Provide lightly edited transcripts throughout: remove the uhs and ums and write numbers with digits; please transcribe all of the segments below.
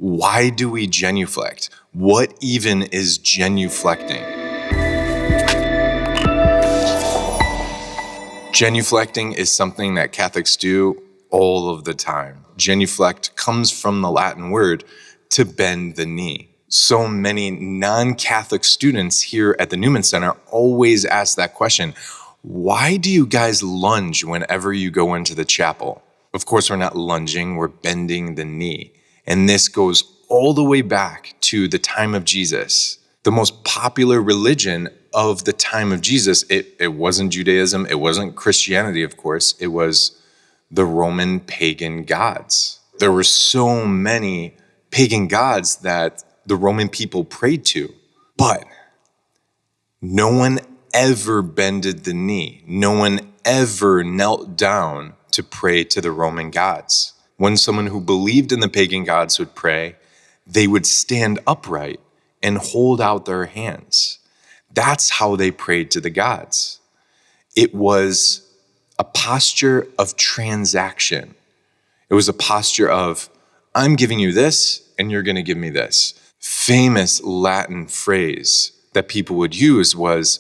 Why do we genuflect? What even is genuflecting? Genuflecting is something that Catholics do all of the time. Genuflect comes from the Latin word to bend the knee. So many non-Catholic students here at the Newman Center always ask that question. Why do you guys lunge whenever you go into the chapel? Of course, we're not lunging, we're bending the knee. And this goes all the way back to the time of Jesus. The most popular religion of the time of Jesus, it wasn't Judaism, it wasn't Christianity, of course, it was the Roman pagan gods. There were so many pagan gods that the Roman people prayed to, but no one ever bended the knee. No one ever knelt down to pray to the Roman gods. When someone who believed in the pagan gods would pray, they would stand upright and hold out their hands. That's how they prayed to the gods. It was a posture of transaction. It was a posture of, I'm giving you this and you're going to give me this. Famous Latin phrase that people would use was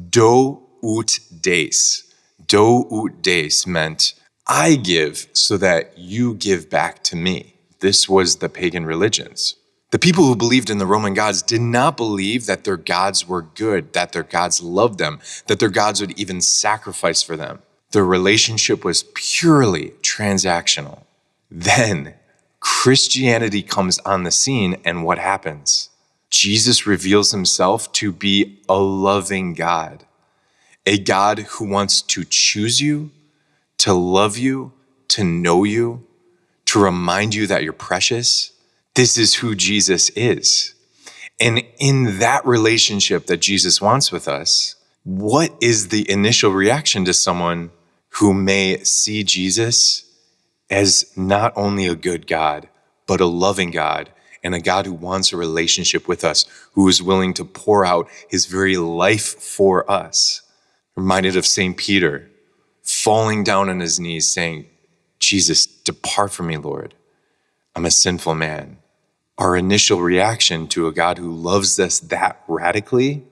do ut des. Do ut des meant, I give so that you give back to me. This was the pagan religions. The people who believed in the Roman gods did not believe that their gods were good, that their gods loved them, that their gods would even sacrifice for them. Their relationship was purely transactional. Then Christianity comes on the scene, and what happens? Jesus reveals himself to be a loving God, a God who wants to choose you, to love you, to know you, to remind you that you're precious. This is who Jesus is. And in that relationship that Jesus wants with us, what is the initial reaction to someone who may see Jesus as not only a good God, but a loving God, and a God who wants a relationship with us, who is willing to pour out his very life for us? Reminded of St. Peter falling down on his knees saying, Jesus, depart from me, Lord. I'm a sinful man. Our initial reaction to a God who loves us that radically,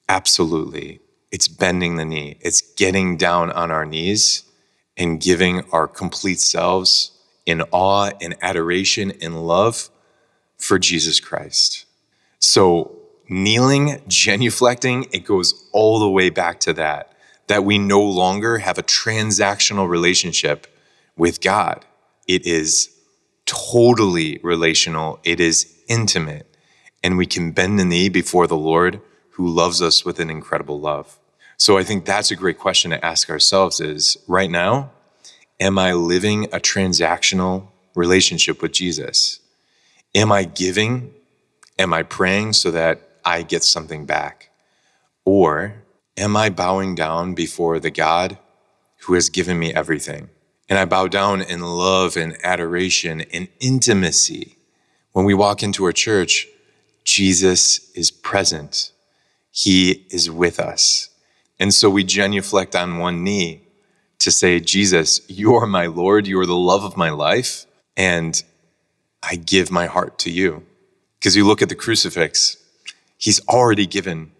absolutely. It's bending the knee. It's getting down on our knees and giving our complete selves in awe, in adoration, in love for Jesus Christ. So kneeling, genuflecting, it goes all the way back to that we no longer have a transactional relationship with God. It is totally relational. It is intimate. And we can bend the knee before the Lord who loves us with an incredible love. So I think that's a great question to ask ourselves is, right now, am I living a transactional relationship with Jesus? Am I giving? Am I praying so that I get something back? Or am I bowing down before the God who has given me everything? And I bow down in love and adoration and intimacy. When we walk into our church, Jesus is present. He is with us. And so we genuflect on one knee to say, Jesus, you are my Lord. You are the love of my life. And I give my heart to you. Because you look at the crucifix, he's already given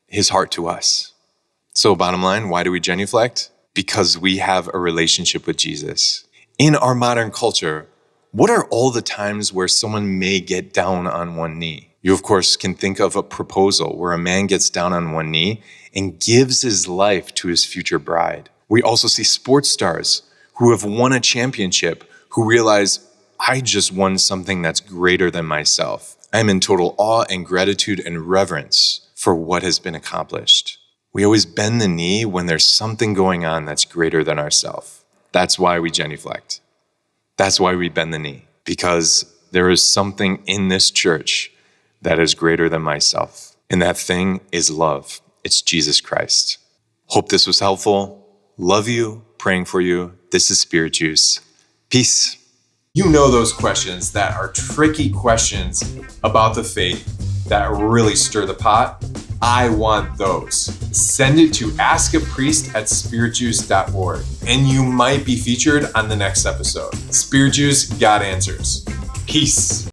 his heart to us. So bottom line, why do we genuflect? Because we have a relationship with Jesus. In our modern culture, what are all the times where someone may get down on one knee? You, of course, can think of a proposal where a man gets down on one knee and gives his life to his future bride. We also see sports stars who have won a championship who realize, I just won something that's greater than myself. I'm in total awe and gratitude and reverence for what has been accomplished. We always bend the knee when there's something going on that's greater than ourselves. That's why we genuflect. That's why we bend the knee, because there is something in this church that is greater than myself. And that thing is love. It's Jesus Christ. Hope this was helpful. Love you, praying for you. This is Spirit Juice. Peace. You know those questions that are tricky questions about the faith that really stir the pot? I want those. Send it to askapriest@spiritjuice.org and you might be featured on the next episode. Spirit Juice got answers. Peace.